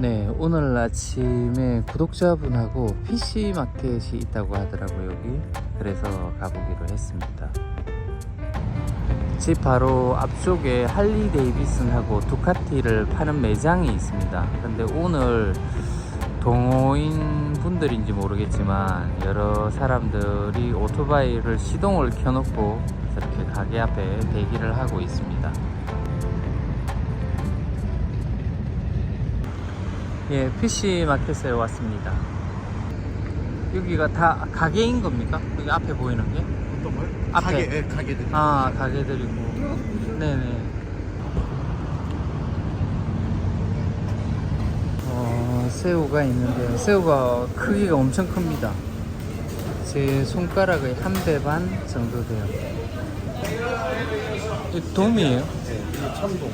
네, 오늘 아침에 구독자분하고 PC마켓이 있다고 하더라고요, 여기. 그래서 가보기로 했습니다. 집 바로 앞쪽에 할리 데이비슨하고 두카티를 파는 매장이 있습니다. 근데 오늘 동호인 분들인지 모르겠지만 여러 사람들이 오토바이를 시동을 켜놓고 이렇게 가게 앞에 대기를 하고 있습니다. 예, PC마켓에 왔습니다. 여기가 다 가게인 겁니까? 여기 앞에 보이는 게? 어떤 걸? 앞에. 가게, 가게들. 아, 가게들이고. 네네. 새우가 있는데요. 새우가 크기가 엄청 큽니다. 제 손가락의 한 배 반 정도 돼요. 이 돔이에요? 네, 이게 참돔.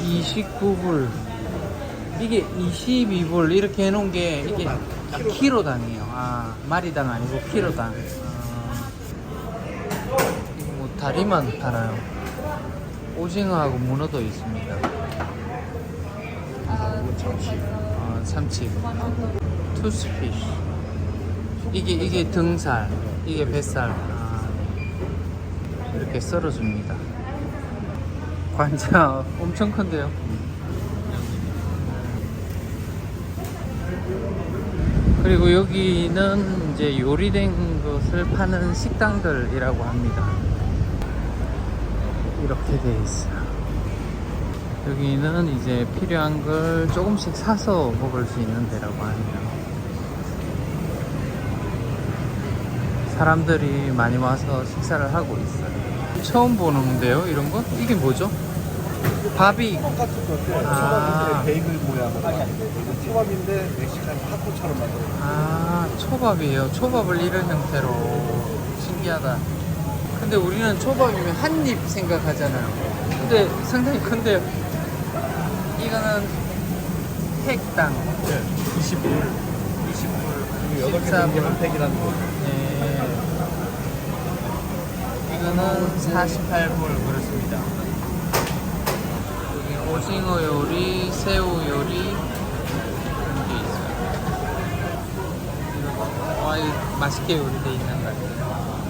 29불. 이게 22불 이렇게 해놓은 게 이게 키로당이에요. 아, 마리당 아니고 키로당. 이거 뭐 다리만 파나요? 오징어하고 문어도 있습니다. 이거 참치. 참치. 투스피쉬. 이게 등살. 이게 뱃살. 이렇게 썰어줍니다. 관자 엄청 큰데요. 그리고 여기는 이제 요리된 것을 파는 식당들이라고 합니다. 이렇게 돼 있어요. 여기는 이제 필요한 걸 조금씩 사서 먹을 수 있는 데라고 합니다. 사람들이 많이 와서 식사를 하고 있어요. 처음 보는데요, 이런 거? 이게 뭐죠? 밥이 똑같은 건데 아. 초밥인데 베이글 모양으로 만든 초밥인데 멕시칸 타코처럼 만든 초밥이에요. 초밥을 이런 형태로. 신기하다. 근데 우리는 초밥이면 한 입 생각하잖아요. 근데 상당히 큰데요. 이거는 팩당 20불 20불, 8개 14불. 정도면 팩이라는 거. 네. 이거는 48불 그렇습니다. 여기 오징어 요리, 새우 요리 그런 게 있어요. 와, 이거 맛있게 요리되어 있는 것 같아요.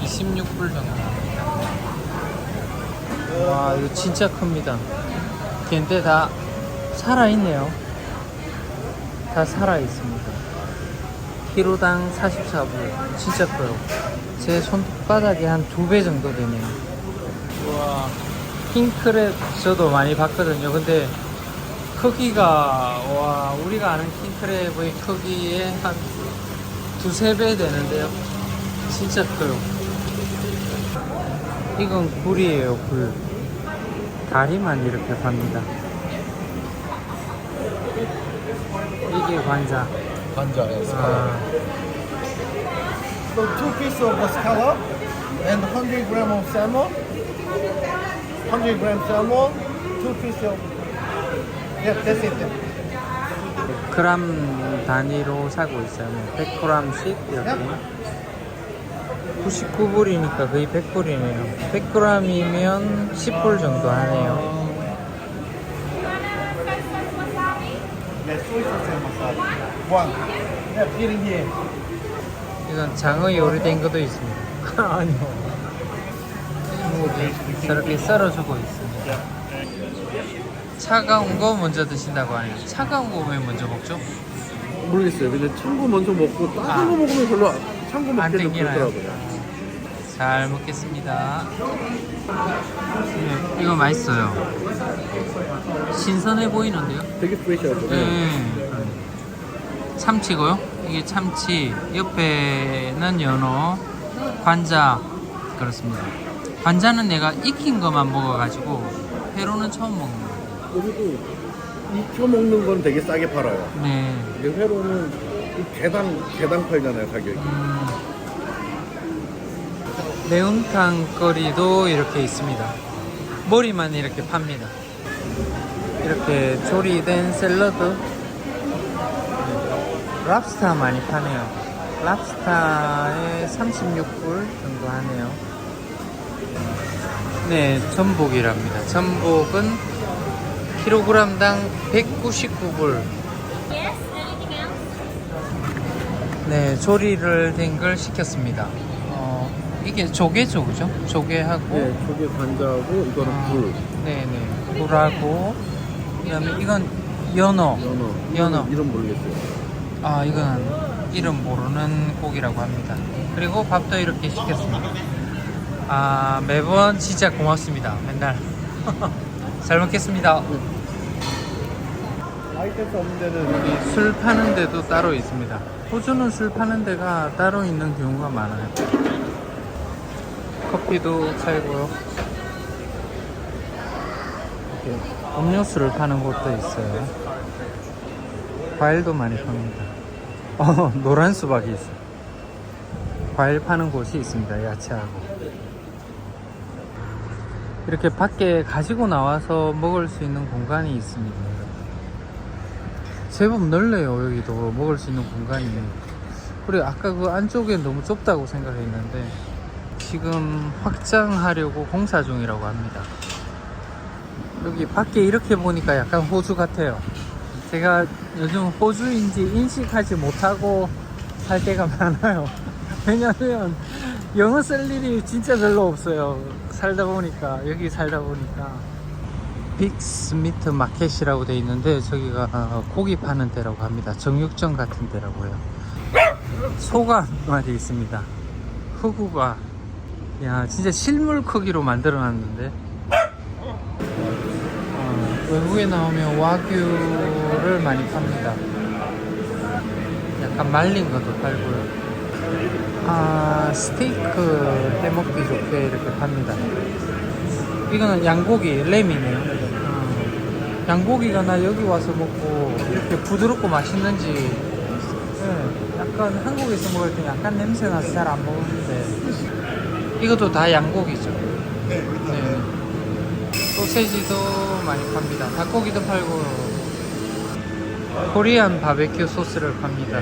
26불 정도 합니다. 와, 이거 진짜 큽니다. 근데 다 살아있네요. 다 살아있습니다. 키로당 44불. 진짜 커요. 제 손바닥이 한 2배 정도 되네요. 우와. 킹크랩 저도 많이 봤거든요. 근데 크기가, 와, 우리가 아는 킹크랩의 크기에 한 2~3배 되는데요. 진짜 커요. 이건 굴이에요, 굴. 다리만 이렇게 팝니다. 이게 관자. 관자에 So 2 pieces of scallop and 100g of salmon. 100g salmon, 2 pieces of. Yeah, that's it. 그람 단위로 사고 있어요. 100g씩 이렇게. 99불이니까 거의 100불이네요. 100g이면 10불 정도 하네요. Yeah, soy sauce and masala. One. Yeah, put it here. 이건 장어 요리된 것도 있습니다. 아니요. 저렇게 썰어주고 있습니다. 차가운 거 먼저 드신다고 하네요. 차가운 거 왜 먼저 먹죠? 모르겠어요. 근데 찬 거 먼저 먹고 따뜻한 거 먹으면 별로 찬 거 안 먹기는 땡기나요? 그렇더라고요. 잘 먹겠습니다. 네, 이거 맛있어요. 신선해 보이는데요? 되게 프레시하죠. 네. 참치고요. 이게 참치, 옆에는 연어, 관자 그렇습니다. 관자는 내가 익힌 것만 먹어가지고 회로는 처음 먹는 거예요. 여기도 익혀 먹는 건 되게 싸게 팔아요. 네. 근데 회로는 개당 팔잖아요, 가격이. 매운탕 거리도 이렇게 있습니다. 머리만 이렇게 팝니다. 이렇게 조리된 샐러드. 랍스타 많이 파네요. 랍스타에 36불 정도 하네요. 네, 전복이랍니다. 전복은 킬로그램당 199불. 네, 조리를 된 걸 시켰습니다. 이게 조개죠, 그죠? 조개하고. 네, 조개 관자하고 이거는 굴. 네네. 굴하고. 그다음에 이건 연어. 연어. 이름 모르겠어요. 아, 이건 이름 모르는 고기라고 합니다. 그리고 밥도 이렇게 시켰습니다. 아, 매번 진짜 고맙습니다. 맨날. 잘 먹겠습니다. 라이센스 없는 데는 여기 술 파는 데도 따로 있습니다. 호주는 술 파는 데가 따로 있는 경우가 많아요. 커피도 팔고요. 이렇게 음료수를 파는 곳도 있어요. 과일도 많이 팝니다. 노란 수박이 있어요. 과일 파는 곳이 있습니다. 야채하고. 이렇게 밖에 가지고 나와서 먹을 수 있는 공간이 있습니다. 제법 넓네요. 여기도 먹을 수 있는 공간이. 그리고 아까 그 안쪽에 너무 좁다고 생각했는데 지금 확장하려고 공사 중이라고 합니다. 여기 밖에 이렇게 보니까 약간 호주 같아요. 제가 요즘 호주인지 인식하지 못하고 살 때가 많아요. 왜냐면 영어 쓸 일이 진짜 별로 없어요. 살다 보니까, 여기 살다 보니까. 빅스미트 마켓이라고 돼 있는데 저기가 고기 파는 데라고 합니다. 정육점 같은 데라고 해요. 소가 많이 있습니다. 흑우가. 야, 진짜 실물 크기로 만들어 놨는데. 외국에 나오면 와규를 많이 팝니다. 약간 말린 것도 팔고요. 아, 스테이크 해먹기 좋게 이렇게 팝니다. 이거는 양고기, 램이네요. 양고기가 나 여기 와서 먹고 이렇게 부드럽고 맛있는지, 네, 약간 한국에서 먹을 때 약간 냄새 나서 잘 안 먹는데 이것도 다 양고기죠. 네. 소세지도 많이 팝니다. 닭고기도 팔고 코리안 바베큐 소스를 팝니다.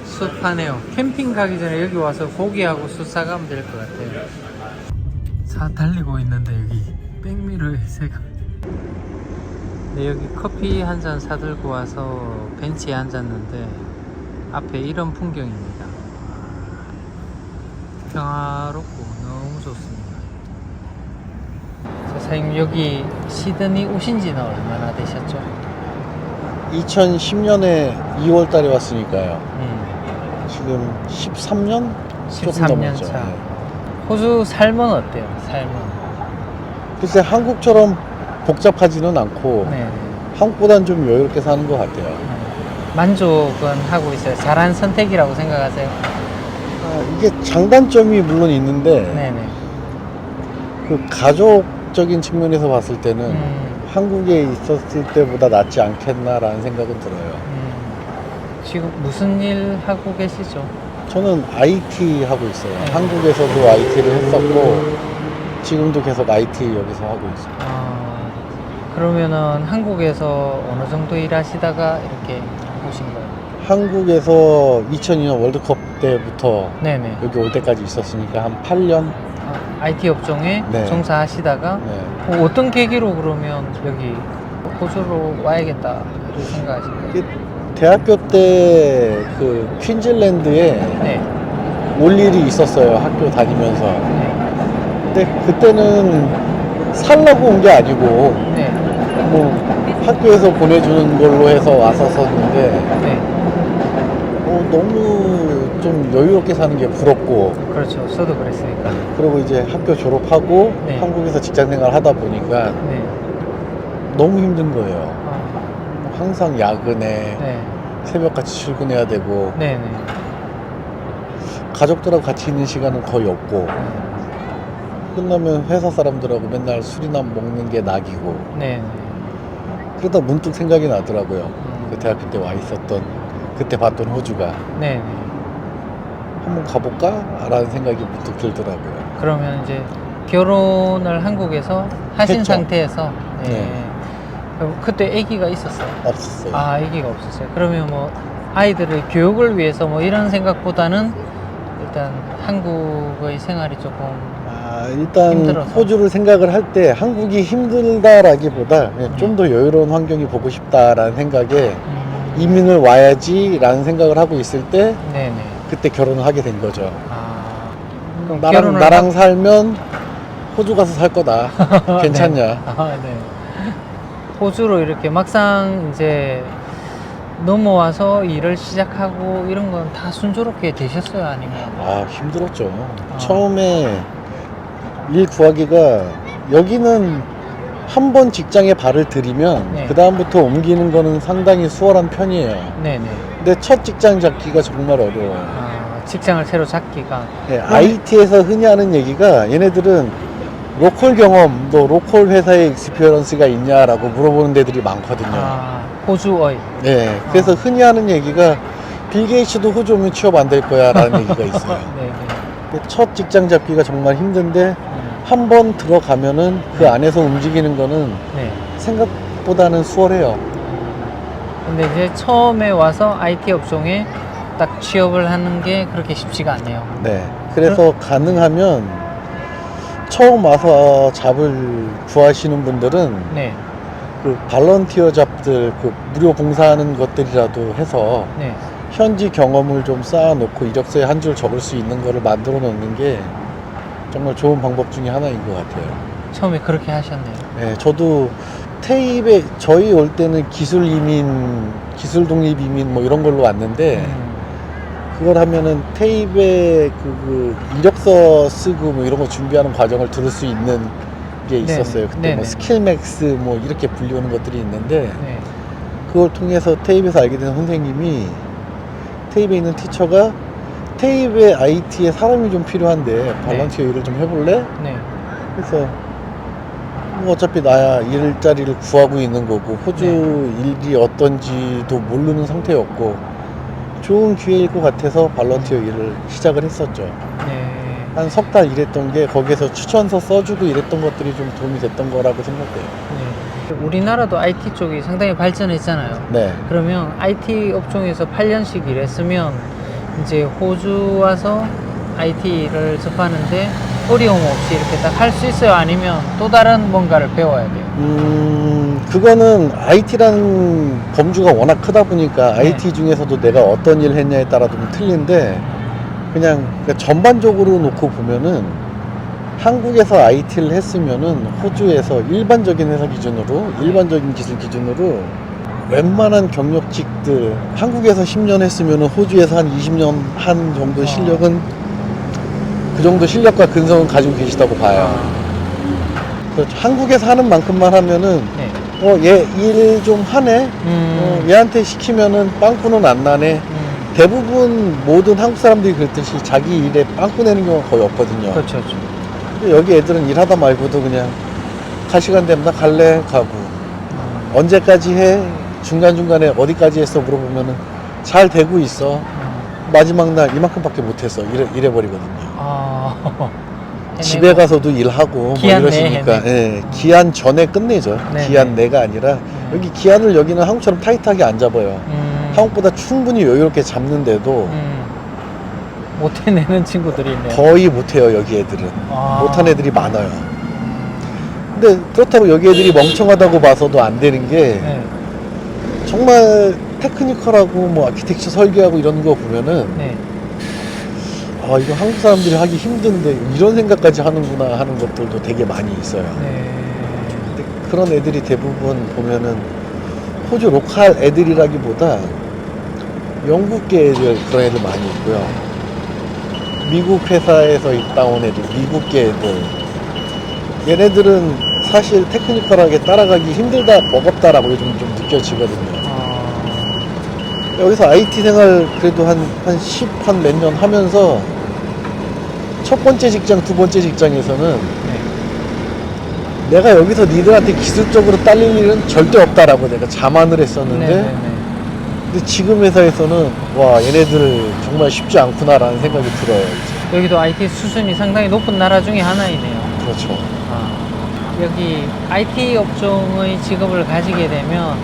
숯 파네요. 캠핑 가기 전에 여기 와서 고기하고 숯 사가면 될 것 같아요. 차 달리고 있는데 여기 백미러에 새가. 네, 여기 커피 한 잔 사들고 와서 벤치에 앉았는데 앞에 이런 풍경입니다. 평화롭고 너무 좋습니다. 사장님, 여기 시드니 오신 지는 얼마나 되셨죠? 2010년에 2월 달에 왔으니까요. 지금 13년? 13년 차. 네. 호주 삶은 어때요? 삶은? 글쎄 한국처럼 복잡하지는 않고 네. 한국보다는 좀 여유롭게 사는 것 같아요. 만족은 하고 있어요. 잘한 선택이라고 생각하세요? 이게 장단점이 물론 있는데 네네. 그 가족적인 측면에서 봤을 때는 한국에 있었을 때보다 낫지 않겠나라는 생각은 들어요. 지금 무슨 일 하고 계시죠? 저는 IT 하고 있어요. 네. 한국에서도 IT를 했었고 지금도 계속 IT 여기서 하고 있어요. 그러면은 한국에서 어느 정도 일하시다가 이렇게 오신 거예요? 한국에서 2002년 월드컵 때부터 네네. 여기 올 때까지 있었으니까 한 8년? IT 업종에 네. 종사하시다가 네. 어떤 계기로 그러면 여기 호주로 와야겠다 이렇게 생각하신 거예요? 대학교 때 그 퀸즐랜드에 네. 올 일이 있었어요. 학교 다니면서. 네. 근데 그때는 살라고 온 게 아니고 네. 뭐 학교에서 보내주는 걸로 해서 왔었었는데 네. 너무 좀 여유롭게 사는 게 부럽고. 그렇죠. 저도 그랬으니까. 그리고 이제 학교 졸업하고 네. 한국에서 직장 생활 하다 보니까 네. 너무 힘든 거예요. 항상 야근에 네. 새벽같이 출근해야 되고 네네. 가족들하고 같이 있는 시간은 거의 없고 끝나면 회사 사람들하고 맨날 술이나 먹는 게 낙이고 네네. 그러다 문득 생각이 나더라고요. 그 대학교 때 와 있었던 그때 봤던 호주가 네네. 한번 가볼까? 라는 생각이 문득 들더라고요. 그러면 이제 결혼을 한국에서 하신 했죠. 상태에서 네. 네. 그럼 그때 아기가 있었어요? 없었어요. 아기가 없었어요. 그러면 뭐 아이들의 교육을 위해서 뭐 이런 생각보다는 일단 한국의 생활이 조금 일단 힘들어서. 호주를 생각을 할 때 한국이 힘들다라기보다 좀 더 여유로운 환경이 보고 싶다라는 생각에 이민을 와야지라는 생각을 하고 있을 때 네네. 그때 결혼을 하게 된 거죠. 그럼 나랑 살면 호주 가서 살 거다. 괜찮냐? 네. 네. 호주로 이렇게 막상 이제 넘어와서 일을 시작하고 이런 건 다 순조롭게 되셨어요? 아니면? 힘들었죠. 처음에 일 구하기가 여기는 한 번 직장에 발을 들이면 네. 그 다음부터 옮기는 거는 상당히 수월한 편이에요. 네네. 근데 첫 직장 잡기가 정말 어려워요. 직장을 새로 잡기가. 네, IT에서 흔히 하는 얘기가 얘네들은 로컬 경험, 너 로컬 회사의 익스피리언스가 있냐라고 물어보는 데들이 많거든요. 호주어이. 네, 그래서 흔히 하는 얘기가 빌 게이츠도 호주 오면 취업 안 될 거야 라는 얘기가 있어요. 네네. 첫 직장 잡기가 정말 힘든데 한 번 들어가면은 그 안에서 움직이는 거는 네. 생각보다는 수월해요. 근데 이제 처음에 와서 IT 업종에 딱 취업을 하는 게 그렇게 쉽지가 않네요. 네, 그래서 가능하면 처음 와서 잡을 구하시는 분들은 네. 그 발런티어 잡들, 그 무료 봉사하는 것들이라도 해서 네. 현지 경험을 좀 쌓아놓고 이력서에 한 줄 적을 수 있는 거를 만들어 놓는 게 정말 좋은 방법 중에 하나인 것 같아요. 처음에 그렇게 하셨네요. 네, 저도 테이프에 저희 올 때는 기술 이민, 기술 독립 이민 뭐 이런 걸로 왔는데 그걸 하면은 테이프에 그 이력서 쓰고 뭐 이런 거 준비하는 과정을 들을 수 있는 게 있었어요. 그때 네네. 뭐 스킬맥스 뭐 이렇게 불리우는 것들이 있는데 네. 그걸 통해서 테이프에서 알게 된 선생님이 테이프에 있는 티처가 테이프에 IT에 사람이 좀 필요한데 발런티어 일을 좀 해볼래? 네. 그래서 뭐 어차피 나야 일자리를 구하고 있는 거고 호주 일이 어떤지도 모르는 상태였고 좋은 기회일 것 같아서 발런티어 일을 시작을 했었죠. 네. 한 석 달 일했던 게 거기에서 추천서 써주고 이랬던 것들이 좀 도움이 됐던 거라고 생각해요. 네. 우리나라도 IT 쪽이 상당히 발전했잖아요. 네. 그러면 IT 업종에서 8년씩 일했으면 이제 호주 와서 IT를 접하는데 어려움 없이 이렇게 딱 할 수 있어요? 아니면 또 다른 뭔가를 배워야 돼요? 그거는 IT라는 범주가 워낙 크다 보니까 IT 중에서도 내가 어떤 일을 했냐에 따라 좀 틀린데 그냥 전반적으로 놓고 보면은 한국에서 IT를 했으면은 호주에서 일반적인 회사 기준으로 일반적인 기술 기준으로 웬만한 경력직들 한국에서 10년 했으면은 호주에서 한 20년 한 정도 실력은 그 정도 실력과 근성은 가지고 계시다고 봐요. 그렇죠. 한국에서 하는 만큼만 하면은 얘 일 좀 하네. 얘한테 시키면은 빵꾸는 안 나네. 대부분 모든 한국 사람들이 그랬듯이 자기 일에 빵꾸 내는 경우가 거의 없거든요. 그렇죠, 그렇죠. 근데 여기 애들은 일하다 말고도 그냥 갈 시간 되면 나 갈래 가고 언제까지 해 중간중간에 어디까지 했어 물어보면은 잘 되고 있어. 마지막 날 이만큼밖에 못했어 이래버리거든요. 집에 가서도 일하고 뭐 이러시니까 기한 전에 끝내죠. 네네. 기한 내가 아니라 여기 기한을 여기는 한국처럼 타이트하게 안 잡아요. 한국보다 충분히 여유롭게 잡는데도 못 해내는 친구들이 있네요. 거의 못해요. 여기 애들은 못한 애들이 많아요. 근데 그렇다고 여기 애들이 멍청하다고 봐서도 안 되는 게 정말 테크니컬하고 뭐 아키텍처 설계하고 이런 거 보면은 이거 한국 사람들이 하기 힘든데 이런 생각까지 하는구나 하는 것들도 되게 많이 있어요. 근데 그런 애들이 대부분 보면은 호주 로컬 애들이라기보다 영국계 애들 그런 애들 많이 있고요. 미국 회사에서 있다 온 애들, 미국계 애들 얘네들은 사실 테크니컬하게 따라가기 힘들다, 버겁다라고 좀 느껴지거든요. 여기서 IT 생활 그래도 한 10, 한 몇 년 하면서 첫 번째 직장, 두 번째 직장에서는 내가 여기서 니들한테 기술적으로 딸릴 일은 절대 없다라고 내가 자만을 했었는데 근데 지금 회사에서는 와 얘네들 정말 쉽지 않구나라는 생각이 들어요. 이제. 여기도 IT 수준이 상당히 높은 나라 중에 하나이네요. 그렇죠. 여기 IT 업종의 직업을 가지게 되면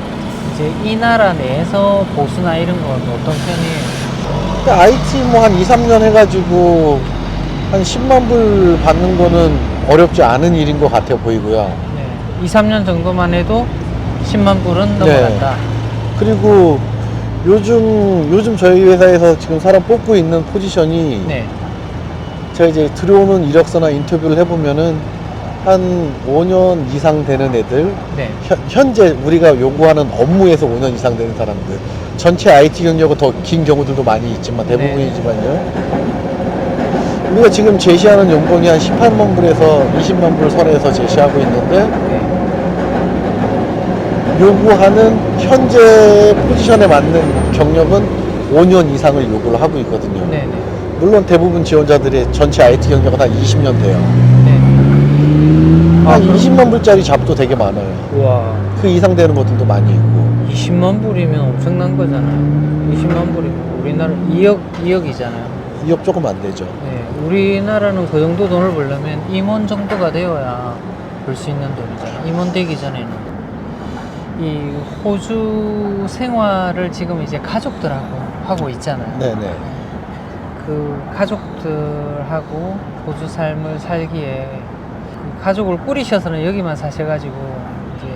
이제 이 나라 내에서 보수나 이런 건 어떤 편이에요? 그러니까 IT 뭐 한 2, 3년 해가지고 한 10만 불 받는 거는 어렵지 않은 일인 것 같아 보이고요. 네. 2, 3년 정도만 해도 10만 불은 넘어간다. 그리고 요즘 저희 회사에서 지금 사람 뽑고 있는 포지션이 네. 제가 이제 들어오는 이력서나 인터뷰를 해보면은 한 5년 이상 되는 애들, 네. 현재 우리가 요구하는 업무에서 5년 이상 되는 사람들, 전체 IT 경력은 더 긴 경우들도 많이 있지만 대부분이지만요. 우리가 지금 제시하는 연봉이 한 18만 불에서 20만 불 선에서 제시하고 있는데 네. 요구하는 현재 포지션에 맞는 경력은 5년 이상을 요구를 하고 있거든요. 네. 네. 물론 대부분 지원자들의 전체 IT 경력은 한 20년 돼요. 네. 한 20만 불짜리 잡도 되게 많아요. 우와. 그 이상 되는 것들도 많이 있고. 20만 불이면 엄청난 거잖아요. 20만 불이면 우리나라 2억이잖아요. 2억 조금 안 되죠. 네, 우리나라는 그 정도 돈을 벌려면 임원 정도가 되어야 벌 수 있는 돈이잖아요. 임원 되기 전에는. 이 호주 생활을 지금 이제 가족들하고 하고 있잖아요. 네네. 그 가족들하고 호주 삶을 살기에 그 가족을 꾸리셔서는 여기만 사셔가지고 이제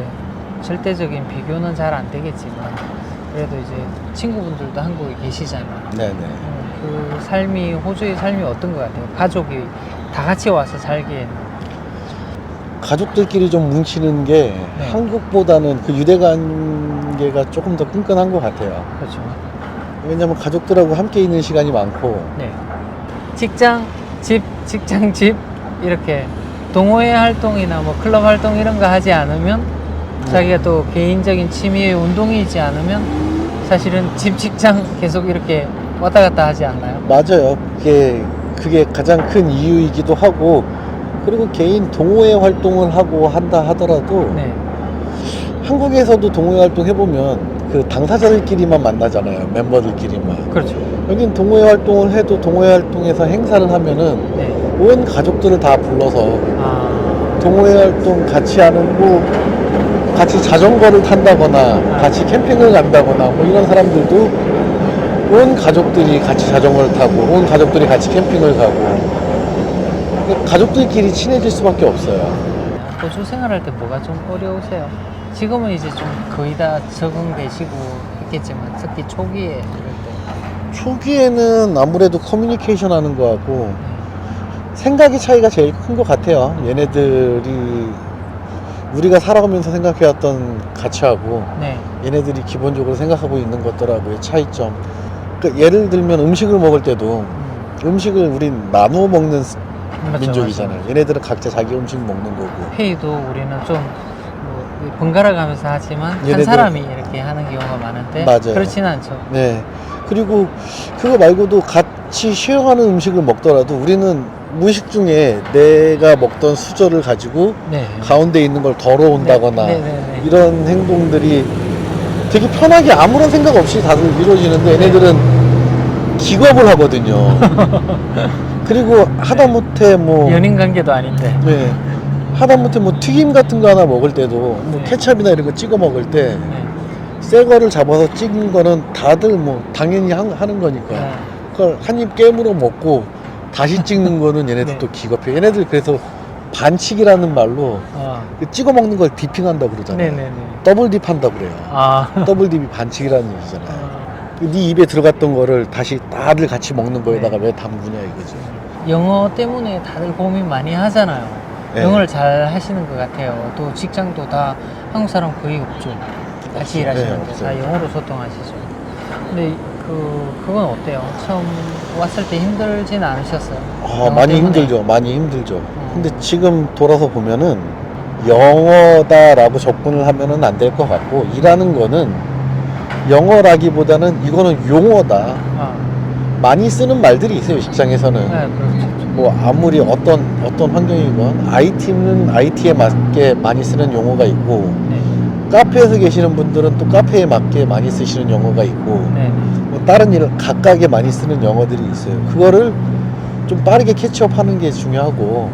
절대적인 비교는 잘 안 되겠지만 그래도 이제 친구분들도 한국에 계시잖아요. 네네. 그 삶이 호주의 삶이 어떤 것 같아요? 가족이 다 같이 와서 살기에는. 가족들끼리 좀 뭉치는 게 네. 한국보다는 그 유대관계가 조금 더 끈끈한 것 같아요. 그렇죠. 왜냐면 가족들하고 함께 있는 시간이 많고. 네. 직장, 집, 직장, 집 이렇게 동호회 활동이나 뭐 클럽 활동 이런 거 하지 않으면 자기가 또 개인적인 취미의 운동이 있지 않으면 사실은 집, 직장 계속 이렇게 왔다 갔다 하지 않나요? 맞아요. 그게 가장 큰 이유이기도 하고, 그리고 개인 동호회 활동을 하고 한다 하더라도 네. 한국에서도 동호회 활동 해보면 그 당사자들끼리만 만나잖아요. 멤버들끼리만. 그렇죠. 여긴 동호회 활동을 해도 동호회 활동에서 행사를 하면은 네. 온 가족들을 다 불러서 아, 동호회 활동 같이 하는 뭐 같이 자전거를 탄다거나 같이 캠핑을 간다거나 뭐 이런 사람들도 온 가족들이 같이 자전거를 타고 온 가족들이 같이 캠핑을 가고 가족들끼리 친해질 수밖에 없어요. 호주 생활할 때 뭐가 좀 어려우세요? 지금은 이제 좀 거의 다 적응되시고 있겠지만 특히 초기에 이럴 때. 초기에는 아무래도 커뮤니케이션 하는 거하고 생각의 차이가 제일 큰 것 같아요. 얘네들이 우리가 살아가면서 생각해왔던 가치하고 네. 얘네들이 기본적으로 생각하고 있는 것들하고의 차이점. 그러니까 예를 들면 음식을 먹을 때도 음식을 우린 나누어 먹는 맞죠, 민족이잖아요. 맞죠. 얘네들은 각자 자기 음식 먹는 거고. 회의도 우리는 좀 뭐 번갈아 가면서 하지만 한 얘네들은- 사람이 이렇게 하는 경우가 많은데 맞아요. 그렇지는 않죠. 네. 그리고 그거 말고도 같이 쉐어하는 음식을 먹더라도 우리는 무의식 중에 내가 먹던 수저를 가지고 네. 가운데 있는 걸 덜어온다거나 네, 네, 네, 네. 이런 행동들이 되게 편하게 아무런 생각 없이 다들 이루어지는데 얘네들은 기겁을 하거든요. 그리고 하다못해 뭐 연인 관계도 아닌데. 네. 하다못해 뭐 튀김 같은 거 하나 먹을 때도 뭐 네. 케찹이나 이런 거 찍어 먹을 때 네. 새 거를 잡아서 찍은 거는 다들 뭐 당연히 하는 거니까 네. 그걸 한 입 깨물어 먹고 다시 찍는 거는 얘네들 네. 또 기겁해. 얘네들 그래서 반칙이라는 말로 그 찍어 먹는 걸 디핑한다고 그러잖아요. 네네네. 더블 딥한다고 그래요. 아. 더블 딥이 반칙이라는 얘기잖아요. 네 입에 들어갔던 거를 다시 다들 같이 먹는 거에다가 네. 왜 담그냐 이거죠. 영어 때문에 다들 고민 많이 하잖아요. 네. 영어를 잘 하시는 것 같아요. 또 직장도 다 한국 사람 거의 없죠. 같이 일하시는데 네, 없어요. 다 영어로 소통하시죠. 근데 그건 어때요? 처음 왔을 때 힘들진 않으셨어요? 아, 영어 많이 때문에? 힘들죠. 많이 힘들죠. 근데 지금 돌아서 보면은 영어다라고 접근을 하면은 안 될 것 같고 일하는 거는 영어라기보다는 이거는 용어다. 아, 많이 쓰는 말들이 있어요. 직장에서는. 네, 그렇죠. 뭐 아무리 어떤 환경이건 IT는 IT에 맞게 많이 쓰는 용어가 있고 네, 카페에서 계시는 분들은 또 카페에 맞게 많이 쓰시는 용어가 있고 네, 뭐 다른 일 각각에 많이 쓰는 용어들이 있어요. 그거를 좀 빠르게 캐치업하는 게 중요하고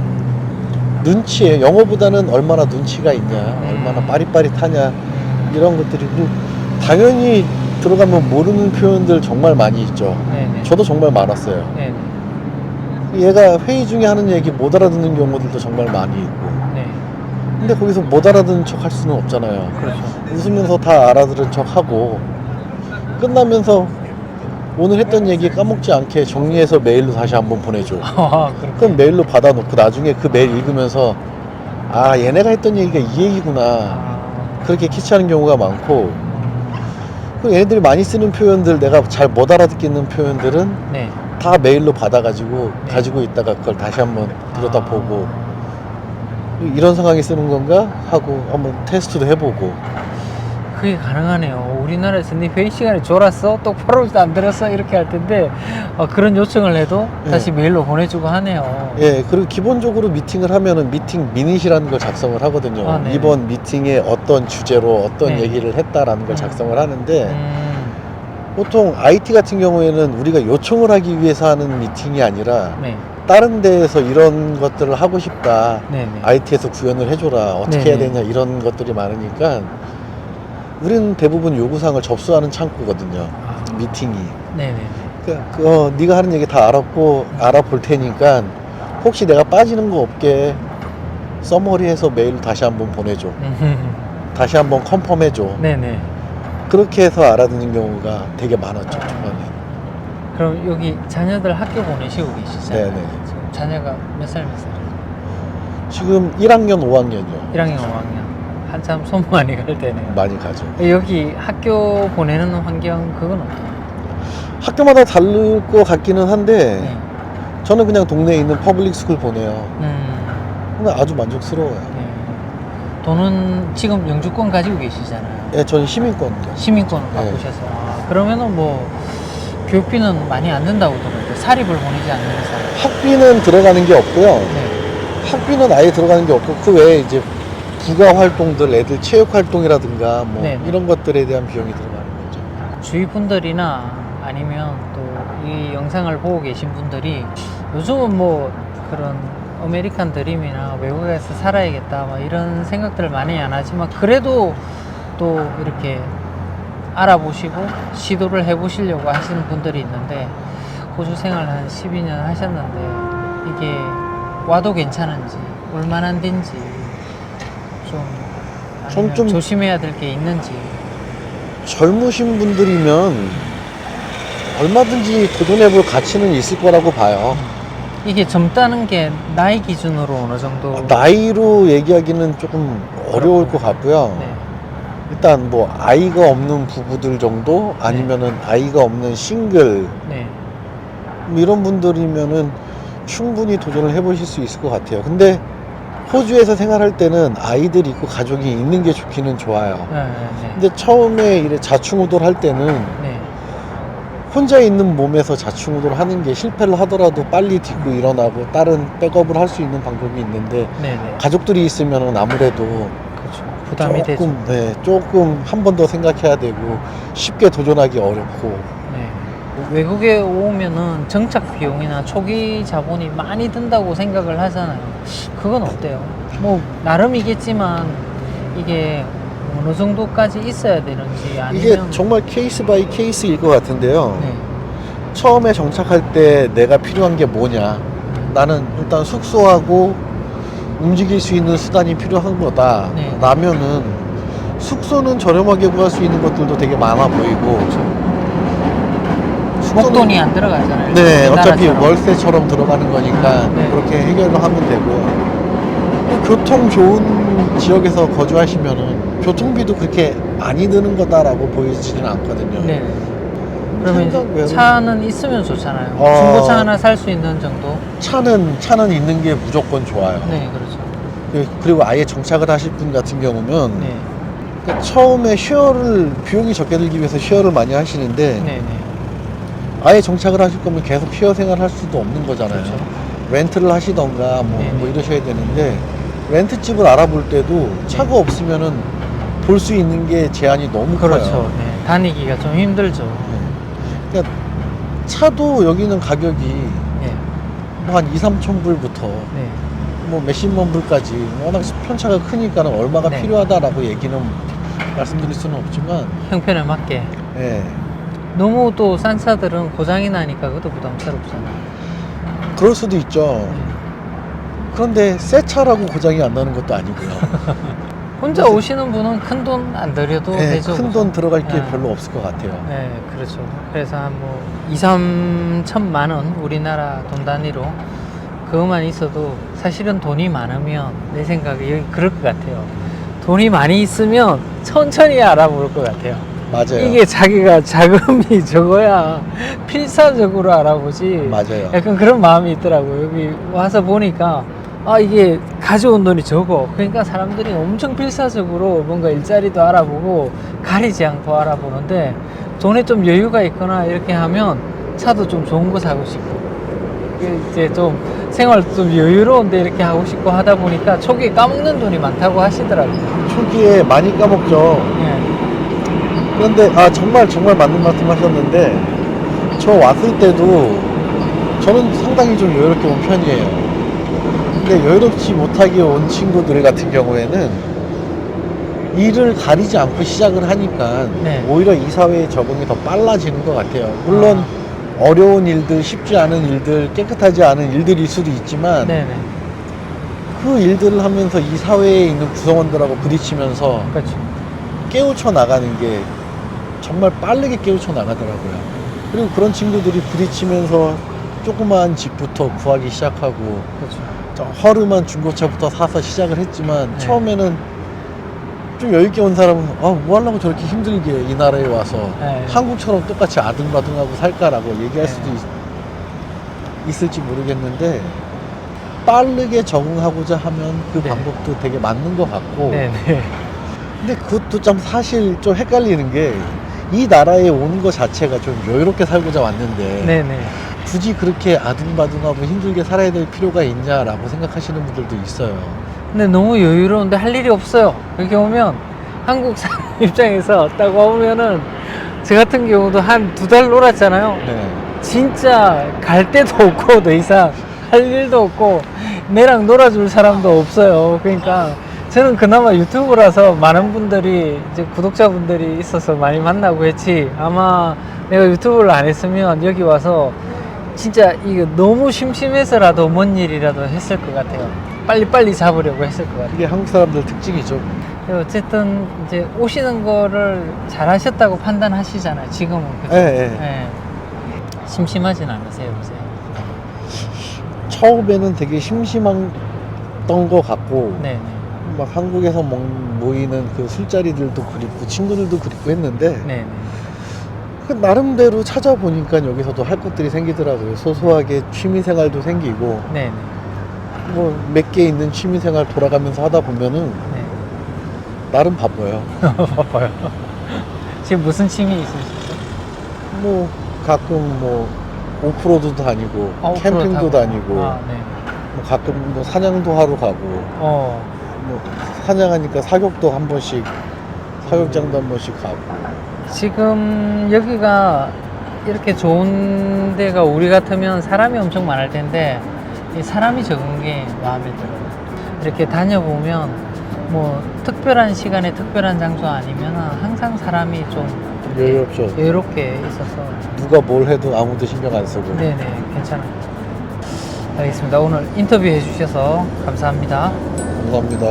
눈치에 영어보다는 얼마나 눈치가 있냐, 얼마나 빠릿빠릿하냐 이런 것들이 당연히 들어가면 모르는 표현들 정말 많이 있죠. 네, 네. 저도 정말 많았어요. 네. 얘가 회의 중에 하는 얘기 못 알아듣는 경우들도 정말 많이 있고. 네. 근데 거기서 못 알아듣는 척 할 수는 없잖아요. 그렇죠. 웃으면서 다 알아들은 척 하고 끝나면서 오늘 했던 얘기 까먹지 않게 정리해서 메일로 다시 한번 보내줘. 아, 그렇게. 그럼 메일로 받아놓고 나중에 그 메일 읽으면서 아 얘네가 했던 얘기가 이 얘기구나 아, 그렇게 캐치하는 경우가 많고, 그리고 얘네들이 많이 쓰는 표현들, 내가 잘 못 알아듣겠는 표현들은 네. 다 메일로 받아가지고 네. 가지고 있다가 그걸 다시 한번 들여다보고 이런 상황에 쓰는 건가 하고 한번 테스트도 해보고. 그게 가능하네요. 우리나라에서 네 회의 시간에 졸았어? 똑바로 안 들었어? 이렇게 할 텐데 그런 요청을 해도 네. 다시 메일로 보내주고 하네요. 예, 그리고 기본적으로 미팅을 하면은 미팅 미닛이라는 걸 작성을 하거든요. 아, 네. 이번 미팅에 어떤 주제로 어떤 네. 얘기를 했다라는 걸 작성을 하는데 보통 IT 같은 경우에는 우리가 요청을 하기 위해서 하는 미팅이 아니라 네. 다른 데에서 이런 것들을 하고 싶다. 네네. IT에서 구현을 해줘라. 어떻게 네네. 해야 되냐 이런 것들이 많으니까 우리는 대부분 요구사항을 접수하는 창구거든요. 아. 미팅이. 네네. 그러니까 네가 하는 얘기 다 알았고 알아볼 테니까 혹시 내가 빠지는 거 없게 서머리해서 메일 다시 한번 보내줘. 다시 한번 컨펌해줘. 네네. 그렇게 해서 알아듣는 경우가 되게 많았죠 초반에. 그럼 여기 자녀들 학교 보내시고 계시잖아요. 네네. 지금 자녀가 몇 살? 지금 1학년 5학년이요. 1학년, 5학년. 한참 손 많이 갈 때네요. 많이 가죠. 여기 학교 보내는 환경 그건 어때요? 학교마다 다를 것 같기는 한데 네. 저는 그냥 동네에 있는 퍼블릭 스쿨 보내요. 근데 아주 만족스러워요. 네. 돈은 지금 영주권 가지고 계시잖아요. 예, 저는 시민권도. 시민권을 네. 바꾸셔서. 그러면은 뭐 교육비는 많이 안 든다고 들었는데 사립을 보내지 않는 이상. 학비는 들어가는 게 없고요. 네. 학비는 아예 들어가는 게 없고 그 외에 이제 부가 활동들, 애들 체육 활동이라든가 뭐 네. 이런 것들에 대한 비용이 들어가는 거죠. 주위 분들이나 아니면 또 이 영상을 보고 계신 분들이 요즘은 뭐 그런 아메리칸 드림이나 외국에서 살아야겠다 막 이런 생각들을 많이 안 하지만 그래도 또 이렇게 알아보시고 시도를 해보시려고 하시는 분들이 있는데 호주 생활 한 12년 하셨는데 이게 와도 괜찮은지 올만한딘지 좀 조심해야 될 게 있는지. 젊으신 분들이면 얼마든지 도전해볼 가치는 있을 거라고 봐요. 이게 젊다는 게 나이 기준으로 어느 정도? 나이로 얘기하기는 조금 어려울 것 같고요. 네. 일단 뭐 아이가 없는 부부들 정도 아니면은 아이가 없는 싱글 네. 뭐 이런 분들이면은 충분히 도전을 해보실 수 있을 것 같아요. 근데 호주에서 생활할 때는 아이들이 있고 가족이 있는 게 좋기는 좋아요. 네. 네. 근데 처음에 이래 자충우돌 할 때는 네. 혼자 있는 몸에서 자충우돌 하는 게 실패를 하더라도 빨리 딛고 일어나고 다른 백업을 할 수 있는 방법이 있는데 네. 네. 가족들이 있으면은 아무래도 그렇죠. 부담이 되죠. 조금, 네, 조금 한 번 더 생각해야 되고 쉽게 도전하기 어렵고. 네. 외국에 오면은 정착 비용이나 초기 자본이 많이 든다고 생각을 하잖아요. 그건 어때요? 뭐 나름이겠지만 이게 어느 정도까지 있어야 되는지 아니면 이게 정말 케이스 바이 케이스일 것 같은데요. 네. 처음에 정착할 때 내가 필요한 게 뭐냐. 나는 일단 숙소하고 움직일 수 있는 수단이 필요한 거다. 네. 라면은 숙소는 저렴하게 구할 수 있는 것들도 되게 많아 보이고. 목돈이 안 들어가잖아요. 네, 어차피 우리나라처럼. 월세처럼 들어가는 거니까 네. 그렇게 해결을 하면 되고요. 교통 좋은 지역에서 거주하시면은 교통비도 그렇게 많이 드는 거다라고 보이지는 않거든요. 네. 그러면 생각외로 차는 있으면 좋잖아요. 어. 중고차 하나 살 수 있는 정도? 차는 있는 게 무조건 좋아요. 네, 그렇죠. 그리고 아예 정착을 하실 분 같은 경우면 네, 그러니까 처음에 쉐어를 비용이 적게 들기 위해서 쉐어를 많이 하시는데 네, 네. 아예 정착을 하실 거면 계속 쉐어 생활을 할 수도 없는 거잖아요. 그렇죠. 렌트를 하시던가 뭐, 네네. 뭐 이러셔야 되는데 렌트집을 알아볼 때도 차가 없으면은 볼 수 있는 게 제한이 너무 그렇죠. 커요. 네. 다니기가 좀 힘들죠. 그러니까 차도 여기는 가격이 네, 뭐 한 2, 3천 불부터 네. 뭐 몇십만 불까지 워낙 편차가 크니까 얼마가 네. 필요하다라고 얘기는 말씀드릴 수는 없지만 형편에 맞게. 예. 너무 또 싼 차들은 고장이 나니까 그것도 부담스럽잖아요. 그럴 수도 있죠. 그런데 새 차라고 고장이 안 나는 것도 아니고요. 혼자 그래서- 오시는 분은 큰 돈 안 들여도 네, 되죠. 큰 돈 들어갈 게 네. 별로 없을 것 같아요. 네, 그렇죠. 그래서 한 뭐 2, 3천만 원 우리나라 돈 단위로 그것만 있어도 사실은 돈이 많으면 내 생각에 여기 그럴 것 같아요. 돈이 많이 있으면 천천히 알아볼 것 같아요. 맞아요. 이게 자기가 자금이 적어야 필사적으로 알아보지. 맞아요. 약간 그런 마음이 있더라고요. 여기 와서 보니까 아 이게 가져온 돈이 적어. 그러니까 사람들이 엄청 필사적으로 뭔가 일자리도 알아보고 가리지 않고 알아보는데 돈에 좀 여유가 있거나 이렇게 하면 차도 좀 좋은 거 사고 싶고 이제 좀 생활 좀 여유로운데 이렇게 하고 싶고 하다 보니까 초기에 까먹는 돈이 많다고 하시더라고요. 초기에 많이 까먹죠. 예. 그런데 정말 맞는 말씀 하셨는데 저 왔을 때도 저는 상당히 좀 여유롭게 온 편이에요. 근데 여유롭지 못하게 온 친구들 같은 경우에는 일을 가리지 않고 시작을 하니까 네. 오히려 이 사회에 적응이 더 빨라지는 것 같아요. 물론 어려운 일들, 쉽지 않은 일들, 깨끗하지 않은 일들일 수도 있지만 네네. 그 일들을 하면서 이 사회에 있는 구성원들하고 부딪히면서 그렇죠. 깨우쳐 나가는 게 정말 빠르게 깨우쳐 나가더라고요. 그리고 그런 친구들이 부딪히면서 조그마한 집부터 구하기 시작하고 그렇죠. 저 허름한 중고차부터 사서 시작을 했지만 네. 처음에는 좀 여유있게 온 사람은 뭐 하려고 저렇게 힘들게 이 나라에 와서 네. 한국처럼 똑같이 아등바등하고 살까라고 얘기할 네. 수도 있을지 모르겠는데 빠르게 적응하고자 하면 그 네. 방법도 되게 맞는 것 같고 네네. 근데 그것도 좀 사실 좀 헷갈리는 게 이 나라에 온 거 자체가 좀 여유롭게 살고자 왔는데 네네. 굳이 그렇게 아둥바둥하고 힘들게 살아야 될 필요가 있냐라고 생각하시는 분들도 있어요. 근데 너무 여유로운데 할 일이 없어요. 여기 오면 한국 사람 입장에서 딱 오면은 저 같은 경우도 한 2달 놀았잖아요. 네. 진짜 갈 데도 없고 더 이상 할 일도 없고 내랑 놀아줄 사람도 없어요. 그러니까 저는 그나마 유튜브라서 많은 분들이 이제 구독자분들이 있어서 많이 만나고 했지 아마 내가 유튜브를 안 했으면 여기 와서 진짜 이거 너무 심심해서라도 뭔 일이라도 했을 것 같아요. 빨리빨리 잡으려고 했을 것 같아요. 이게 한국 사람들 특징이죠. 어쨌든 이제 오시는 거를 잘 하셨다고 판단하시잖아요. 지금은. 그죠? 예. 예. 심심하진 않으세요, 요새? 처음에는 되게 심심했던 것 같고 네네. 막 한국에서 모이는 그 술자리들도 그립고 친구들도 그립고 했는데 네네. 그 나름대로 찾아보니까 여기서도 할 것들이 생기더라고요. 소소하게 취미생활도 생기고 네네. 뭐 몇 개 있는 취미생활 돌아가면서 하다 보면은 네. 나름 바빠요. 바빠요. 지금 무슨 취미 있으시죠? 뭐 가끔 뭐 오프로드도 다니고 캠핑도 다니고 네. 뭐 가끔 뭐 사냥도 하러 가고 뭐 사냥하니까 사격도 한 번씩 사격장도 한 번씩 가고 지금 여기가 이렇게 좋은 데가 우리 같으면 사람이 엄청 많을 텐데 이 사람이 적은 게 마음에 들어요. 이렇게 다녀보면 뭐 특별한 시간에 특별한 장소 아니면 항상 사람이 좀 여유롭죠. 여유롭게 있어서 누가 뭘 해도 아무도 신경 안 쓰고. 네네 괜찮아요. 알겠습니다. 오늘 인터뷰 해주셔서 감사합니다. 감사합니다.